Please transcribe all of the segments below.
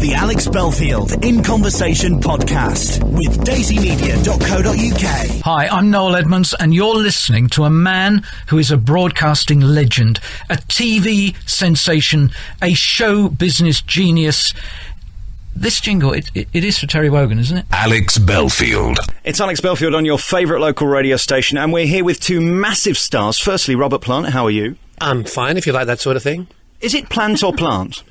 The Alex Belfield In Conversation podcast with daisymedia.co.uk. Hi, I'm Noel Edmonds, and you're listening to a man who is a broadcasting legend, a TV sensation, a show business genius. This jingle, it is for Terry Wogan, isn't it? Alex Belfield. It's Alex Belfield on your favourite local radio station, and we're here with two massive stars. Firstly, Robert Plant, how are you? I'm fine, if you like that sort of thing. Is it plant or plant?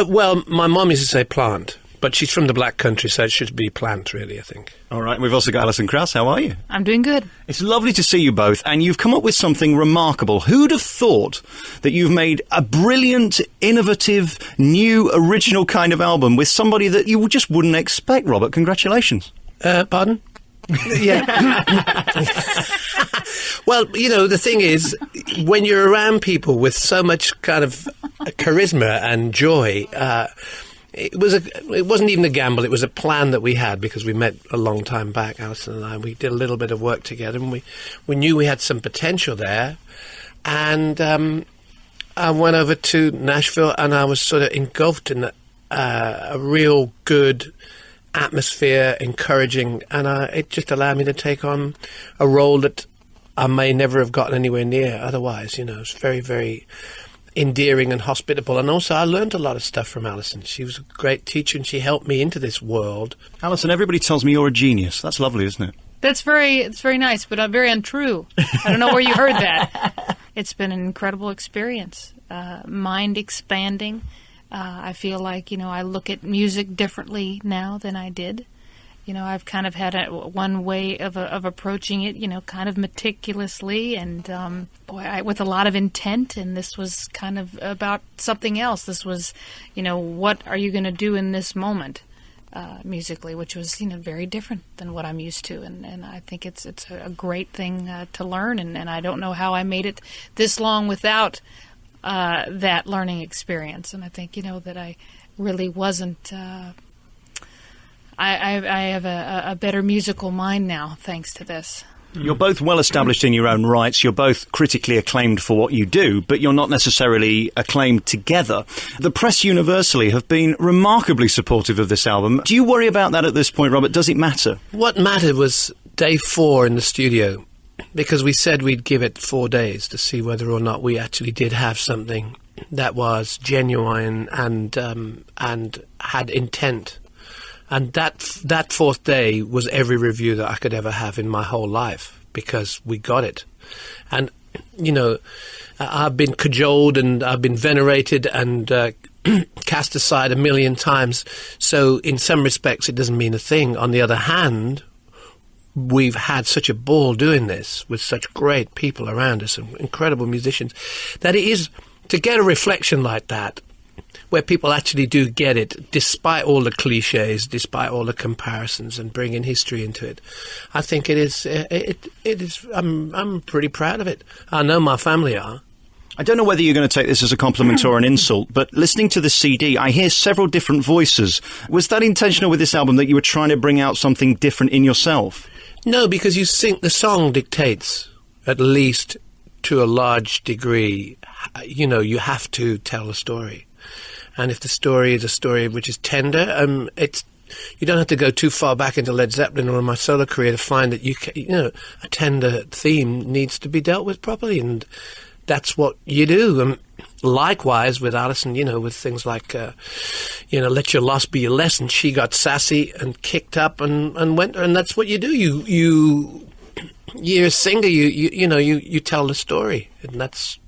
Well, my mum used to say plant, but she's from the Black Country, so it should be plant, really, I think. All right, we've also got Alison Krauss. How are you? I'm doing good. It's lovely to see you both, and you've come up with something remarkable. Who'd have thought that you've made a brilliant, innovative, new, original kind of album with somebody that you just wouldn't expect, Robert? Congratulations. Pardon? Yeah. Well, you know, the thing is, when you're around people with so much kind of charisma and joy, it wasn't even a gamble. It was a plan that we had because we met a long time back, Alison and I. We did a little bit of work together, and we knew we had some potential there. And I went over to Nashville, and I was sort of engulfed in a real good atmosphere, encouraging, and it just allowed me to take on a role that I may never have gotten anywhere near otherwise. You know, it's very, very endearing and hospitable, and also I learned a lot of stuff from Alison. She was a great teacher, and she helped me into this world. Alison, everybody tells me you're a genius. That's lovely, isn't it? It's very nice, but very untrue. I don't know where you heard that. It's been an incredible experience, mind expanding. I feel like, I look at music differently now than I did. I've kind of had one way of approaching it, kind of meticulously and with a lot of intent. And this was kind of about something else. This was, what are you going to do in this moment musically, which was, very different than what I'm used to. And I think it's a great thing to learn. And I don't know how I made it this long without that learning experience. And I think, that I really wasn't... I have a better musical mind now, thanks to this. You're both well established in your own rights. You're both critically acclaimed for what you do, but you're not necessarily acclaimed together. The press universally have been remarkably supportive of this album. Do you worry about that at this point, Robert? Does it matter? What mattered was day 4 in the studio, because we said we'd give it 4 days to see whether or not we actually did have something that was genuine and had intent. And that fourth day was every review that I could ever have in my whole life, because we got it. And, I've been cajoled and I've been venerated and cast aside a million times. So in some respects, it doesn't mean a thing. On the other hand, we've had such a ball doing this with such great people around us and incredible musicians, that it is to get a reflection like that, where people actually do get it, despite all the cliches, despite all the comparisons, and bringing history into it. I think it is. It is. I'm pretty proud of it. I know my family are. I don't know whether you're going to take this as a compliment or an insult, but listening to the CD, I hear several different voices. Was that intentional with this album, that you were trying to bring out something different in yourself? No, because you think the song dictates, at least to a large degree. You have to tell a story. And if the story is a story which is tender, you don't have to go too far back into Led Zeppelin or my solo career to find that a tender theme needs to be dealt with properly, and that's what you do. And likewise with Alison, with things like, let your loss be your lesson. She got sassy and kicked up and went, and that's what you do. You're a singer. You tell the story, and that's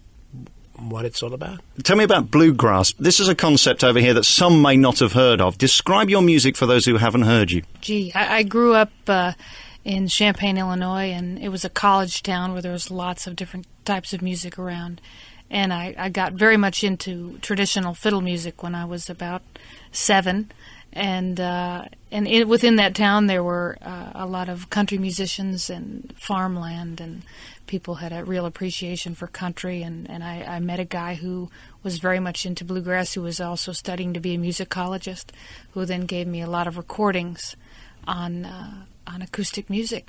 what it's all about. Tell me about bluegrass. This is a concept over here that some may not have heard of. Describe your music for those who haven't heard you. Gee, I grew up in Champaign, Illinois, and it was a college town where there was lots of different types of music around. And I got very much into traditional fiddle music when I was about 7. And within that town there were a lot of country musicians and farmland, and people had a real appreciation for country. And I met a guy who was very much into bluegrass, who was also studying to be a musicologist, who then gave me a lot of recordings on acoustic music.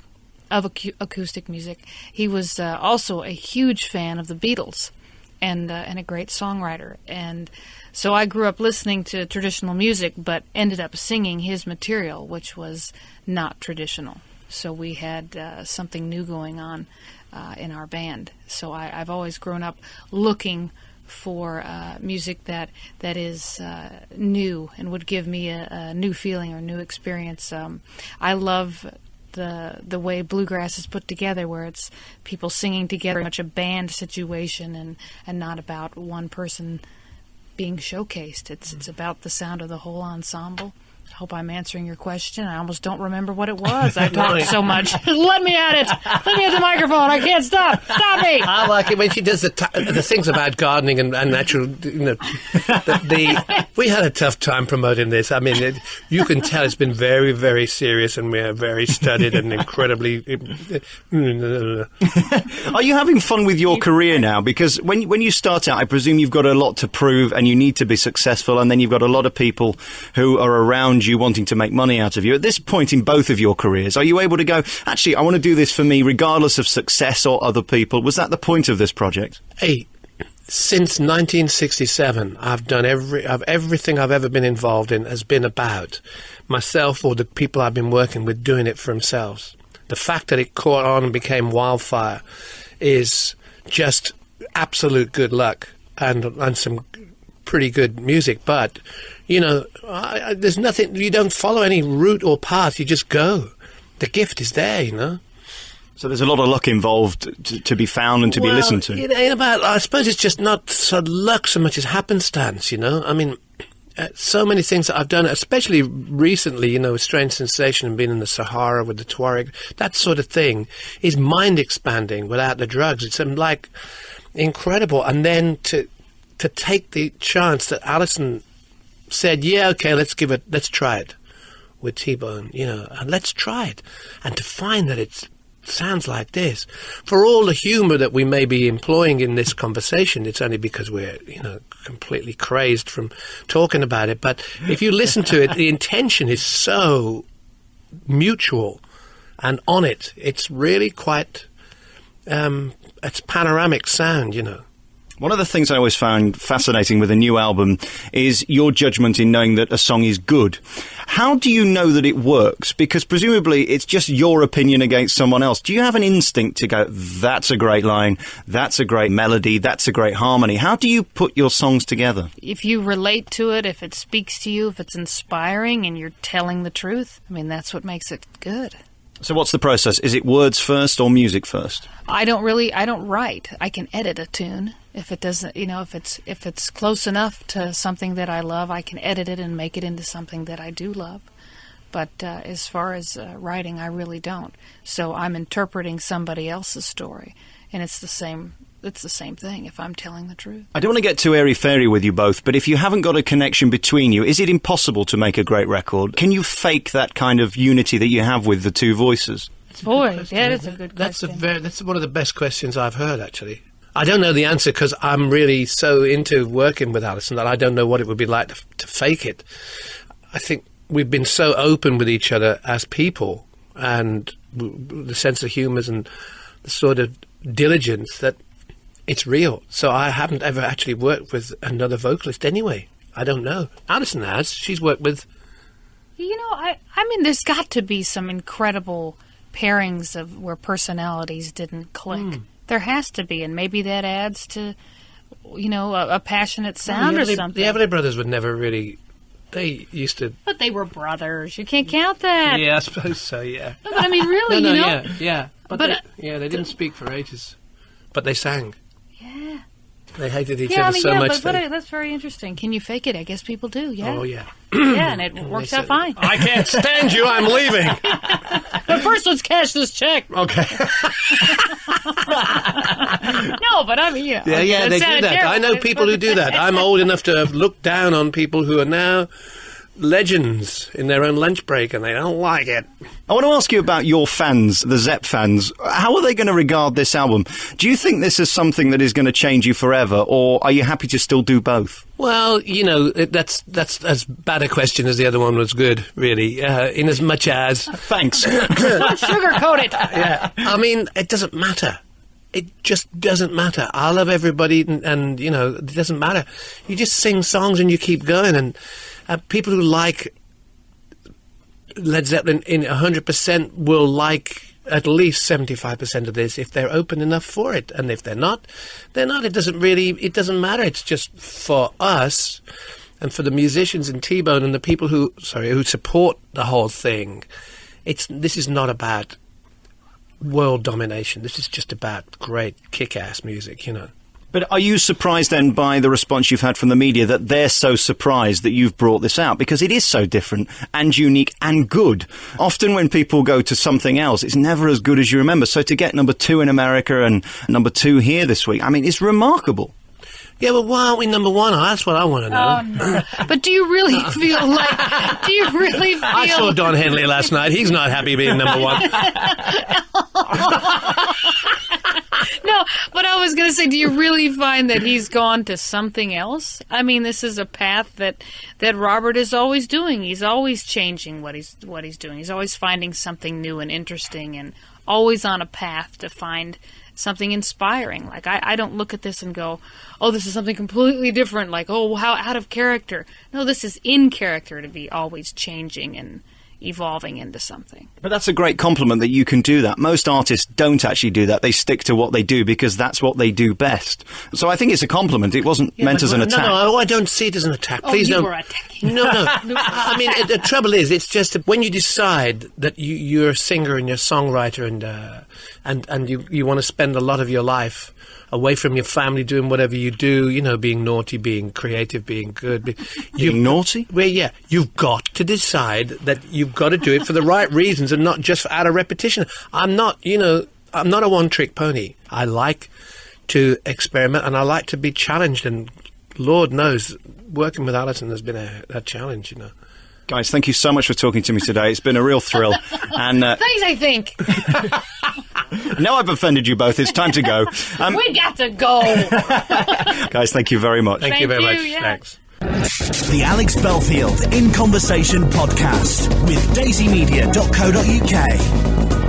He was also a huge fan of the Beatles. and a great songwriter. And so I grew up listening to traditional music, but ended up singing his material, which was not traditional. So we had something new going on in our band. So I've always grown up looking for music that is new and would give me a new feeling or new experience. I love the way bluegrass is put together, where it's people singing together, very much a band situation, and not about one person being showcased. It's about the sound of the whole ensemble. I hope I'm answering your question. I almost don't remember what it was. I talked so much. Let me at it. Let me at the microphone. I can't stop. Stop me. I like it when she does the things about gardening and natural. We had a tough time promoting this. I mean, you can tell it's been very, very serious, and we're very studied and incredibly. Are you having fun with your career now? Because when you start out, I presume you've got a lot to prove, and you need to be successful, and then you've got a lot of people who are around you wanting to make money out of you. At this point in both of your careers, are you able to go, actually, I want to do this for me regardless of success or other people? Was that the point of this project? Hey, since 1967, I've done everything I've ever been involved in has been about myself or the people I've been working with doing it for themselves. The fact that it caught on and became wildfire is just absolute good luck and some pretty good music. But there's nothing, you don't follow any route or path, you just go. The gift is there, So there's a lot of luck involved to be found and to be listened to. It ain't about, I suppose it's just not so luck so much as happenstance, I mean, so many things that I've done, especially recently, with Strange Sensation and being in the Sahara with the Tuareg, that sort of thing is mind expanding without the drugs. It's like incredible. And then to take the chance that Alison said, yeah, okay, let's try it with T-Bone, and let's try it. And to find that it sounds like this, for all the humor that we may be employing in this conversation, it's only because we're, completely crazed from talking about it. But if you listen to it, the intention is so mutual and on it. It's really quite, it's panoramic sound, One of the things I always found fascinating with a new album is your judgment in knowing that a song is good. How do you know that it works? Because presumably it's just your opinion against someone else. Do you have an instinct to go, that's a great line, that's a great melody, that's a great harmony? How do you put your songs together? If you relate to it, if it speaks to you, if it's inspiring and you're telling the truth, that's what makes it good. So what's the process? Is it words first or music first? I don't write. I can edit a tune. If it doesn't, if it's close enough to something that I love, I can edit it and make it into something that I do love. But as far as writing, I really don't. So I'm interpreting somebody else's story, and it's the same thing if I'm telling the truth. I don't want to get too airy-fairy with you both, but if you haven't got a connection between you, is it impossible to make a great record? Can you fake that kind of unity that you have with the two voices? Boy, that is a good question. That's one of the best questions I've heard, actually. I don't know the answer because I'm really so into working with Alison that I don't know what it would be like to fake it. I think we've been so open with each other as people, and the sense of humour and the sort of diligence that it's real. So I haven't ever actually worked with another vocalist anyway. I don't know. Alison has. She's worked with... there's got to be some incredible pairings of where personalities didn't click. There has to be, and maybe that adds to, a passionate sound or something. The Everly Brothers would never really... They used to... But they were brothers. You can't count that. Yeah, I suppose so, yeah. No, but really, Yeah. But they didn't speak for ages. But they sang. Yeah. They hated each other so much. But that's very interesting. Can you fake it? I guess people do, yeah. Oh, yeah. Yeah, and it works out fine. I can't stand you, I'm leaving. But first, let's cash this check. Okay. No, but Yeah, they do that. I know people who do that. I'm old enough to have looked down on people who are now legends in their own lunch break, and they don't like it. I want to ask you about your fans, the Zepp fans. How are they going to regard this album? Do you think this is something that is going to change you forever, or are you happy to still do both? Well, that's as bad a question as the other one was good, really, in as much as... Thanks. Don't sugarcoat it. Yeah. It doesn't matter. it just doesn't matter. I love everybody, and you know, it doesn't matter. You just sing songs and you keep going, and people who like Led Zeppelin in 100% will like at least 75% of this if they're open enough for it, and if they're not, they're not. It doesn't matter. It's just for us and for the musicians and T-Bone and the people who support the whole thing. This is not about world domination. This is just about great kick-ass music, you know. But are you surprised then by the response you've had from the media, that they're so surprised that you've brought this out? Because it is so different and unique and good. Often when people go to something else, it's never as good as you remember. So to get number 2 in America and number 2 here this week, I mean, it's remarkable. Yeah, but why aren't we number 1? That's what I want to know. Oh, no. But do you really feel like... I saw Don Henley last night. He's not happy being number 1. No, but I was going to say, do you really find that he's gone to something else? I mean, this is a path that Robert is always doing. He's always changing what he's doing. He's always finding something new and interesting, and always on a path to find something inspiring. Like, I don't look at this and go, oh, this is something completely different, like, oh, how out of character. No, this is in character, to be always changing and evolving into something. But that's a great compliment that you can do that. Most artists don't actually do that. They stick to what they do because that's what they do best. So I think it's a compliment. It wasn't meant as an attack. No, I don't see it as an attack. Please don't. You were attacking. No. I mean, the trouble is, it's just that when you decide that you're a singer and you're a songwriter and you want to spend a lot of your life away from your family doing whatever you do, you know, being naughty, being creative, being good. Being naughty? Well, yeah. You've got to decide that you've got to do it for the right reasons and not just out of repetition. I'm not a one-trick pony. I like to experiment and I like to be challenged, and Lord knows, working with Alison has been a challenge, you know. Guys, thank you so much for talking to me today. It's been a real thrill. And thanks, I think. Now I've offended you both. It's time to go. We got to go. Guys, thank you very much. Thank you very much. Yeah. Thanks. The Alex Belfield In Conversation podcast with daisymedia.co.uk.